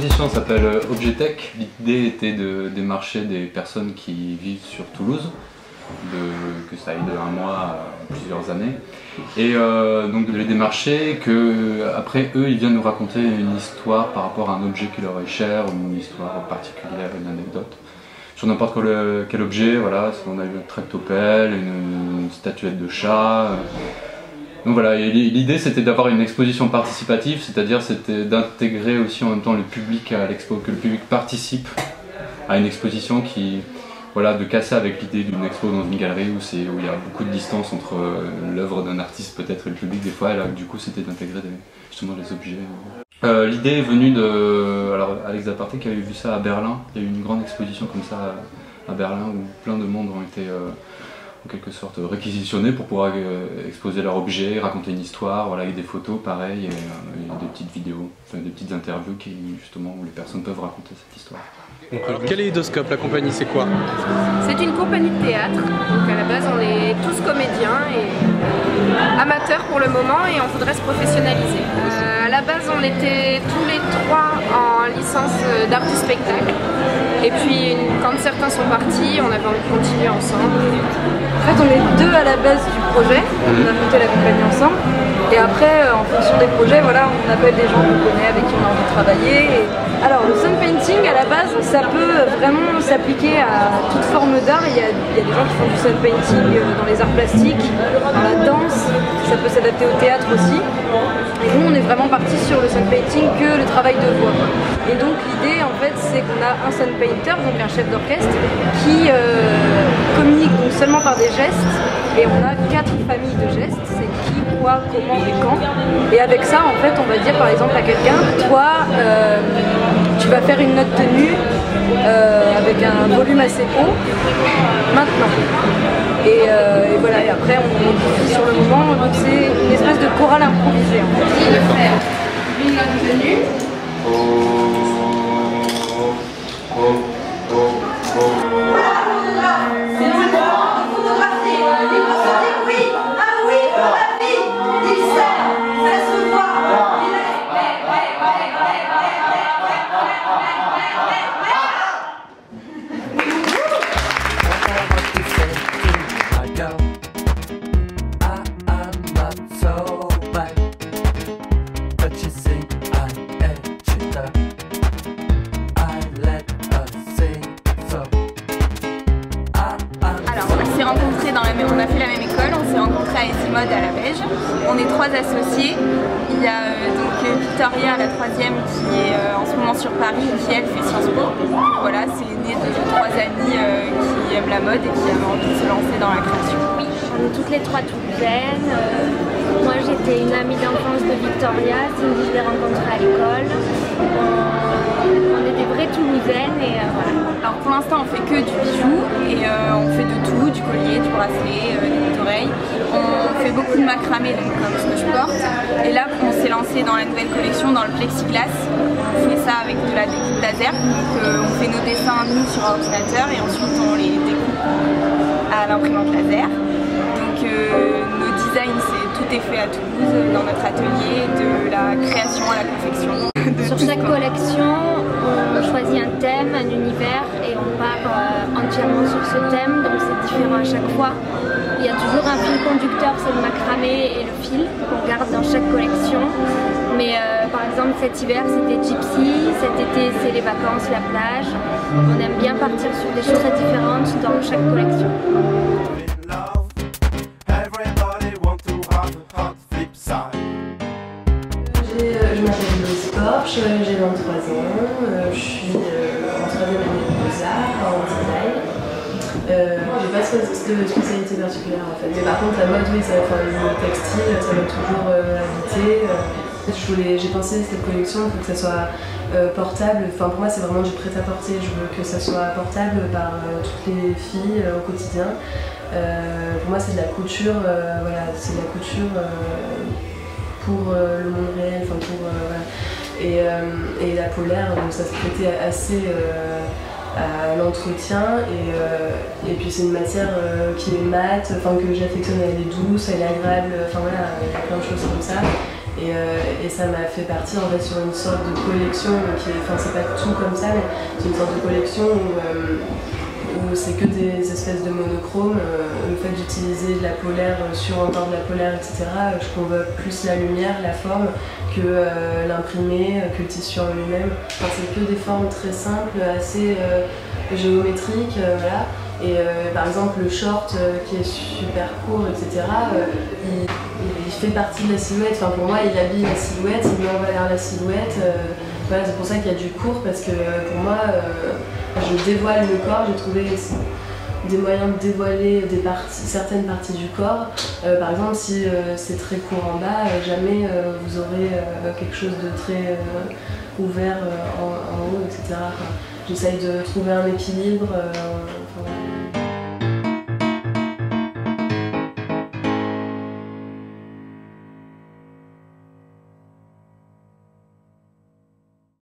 l'exposition s'appelle Objetech. L'idée était de démarcher des personnes qui vivent sur Toulouse, que ça aille de 1 mois à plusieurs années. Et donc de les démarcher, qu'après eux ils viennent nous raconter une histoire par rapport à un objet qui leur est cher, une histoire particulière, une anecdote. Sur n'importe quel objet, voilà, on a eu un tractopelle, une statuette de chat. Donc voilà, l'idée c'était d'avoir une exposition participative, c'est-à-dire c'était d'intégrer aussi en même temps le public à l'expo, que le public participe à une exposition qui, voilà, de casser avec l'idée d'une expo dans une galerie où il y a beaucoup de distance entre l'œuvre d'un artiste peut-être et le public des fois, et là du coup c'était d'intégrer justement les objets. L'idée est venue de Alex Zaparté qui avait vu ça à Berlin. Il y a eu une grande exposition comme ça à Berlin où plein de monde ont été en quelque sorte réquisitionnés pour pouvoir exposer leurs objets, raconter une histoire, voilà, avec des photos pareil, et des petites vidéos, enfin, des petites interviews justement où les personnes peuvent raconter cette histoire. Donc, Kaléidoscope, la compagnie, c'est quoi? C'est une compagnie de théâtre, donc à la base on est tous comédiens et amateurs pour le moment et on voudrait se professionnaliser. À la base on était tous les 3 en licence d'art du spectacle et puis quand certains sont partis on avait envie de continuer ensemble. En fait on est 2 à la base du projet, on a monté la compagnie ensemble et après en fonction des projets voilà, on appelle des gens qu'on connaît avec qui on a envie de travailler. Alors le sun painting à la base ça peut vraiment s'appliquer à toute forme d'art. Il y a des gens qui font du sun painting dans les arts plastiques, dans la danse, ça peut s'adapter au théâtre aussi. Et nous on est vraiment parti sur le sun painting que le travail de voix. Et donc l'idée en fait c'est qu'on a un sun painter, donc un chef d'orchestre, qui communique donc seulement par des gestes et on a 4 familles de gestes, c'est qui, quoi, comment et quand. Et avec ça en fait on va dire par exemple à quelqu'un, toi tu vas faire une note tenue avec un volume assez haut maintenant. Et voilà, et après on modifie sur le moment, donc c'est une espèce de chorale improvisée en fait. Il va faire une note tenue. On a fait la même école, on s'est rencontrés à Esimode à la Beige. On est 3 associés. Il y a donc Victoria, la 3e, qui est en ce moment sur Paris et qui elle fait Sciences Po. Voilà, c'est né de 3 amies qui aiment la mode et qui avaient envie de se lancer dans la création. Oui, on est toutes les 3 toulousaines. Moi j'étais une amie d'enfance de Victoria, Cindy je l'ai rencontrée à l'école. On est des vraies toulousaines et voilà. Alors pour l'instant on fait que du bijou et on fait de tout, du collier, du bracelet, des boucles d'oreilles. On fait beaucoup de macramé donc comme ce que je porte. Et là on s'est lancé dans la nouvelle collection dans le plexiglas. On fait ça avec de la découpe laser. Donc on fait nos dessins nous sur ordinateur et ensuite on les découpe à l'imprimante laser. Donc nos designs tout est fait à Toulouse dans notre atelier, de la création à la confection. Sur chaque collection, on choisit un thème, un univers et on part entièrement sur ce thème, donc c'est différent à chaque fois. Il y a toujours un fil conducteur, c'est le macramé et le fil qu'on garde dans chaque collection. Mais par exemple cet hiver c'était Gypsy, cet été c'est les vacances, la plage. On aime bien partir sur des choses très différentes dans chaque collection. Je m'appelle Louise Porche, j'ai 23 ans, je suis en 3e année de Beaux-Arts, en design. J'ai pas de spécialité particulière en fait, mais par contre la mode, oui, le textile, ça m'a toujours habité. J'ai pensé à cette collection pour que ça soit portable, enfin pour moi c'est vraiment du prêt-à-porter, je veux que ça soit portable par toutes les filles au quotidien. Pour moi c'est de la couture, voilà, c'est de la couture pour le monde réel, enfin pour voilà. Et la polaire, donc ça se prêtait assez à l'entretien et puis c'est une matière qui est mate, enfin que j'affectionne, elle est douce, elle est agréable, enfin voilà, il y a plein de choses comme ça. Et ça m'a fait partir en fait sur une sorte de collection, enfin c'est pas tout comme ça, mais c'est une sorte de collection où c'est que des espèces de monochromes. Le fait d'utiliser de la polaire sur encore de la polaire, etc., je convoque plus la lumière, la forme, que l'imprimé, que le tissu en lui-même. Enfin, c'est que des formes très simples, assez géométriques, voilà. Et par exemple le short qui est super court, etc., il fait partie de la silhouette. Enfin, pour moi, il habille la silhouette, il met en valeur la silhouette. Voilà, c'est pour ça qu'il y a du court, parce que pour moi, je dévoile le corps. J'ai trouvé des moyens de dévoiler certaines parties du corps. Par exemple, si c'est très court en bas, jamais vous aurez quelque chose de très ouvert en haut, etc. J'essaye de trouver un équilibre.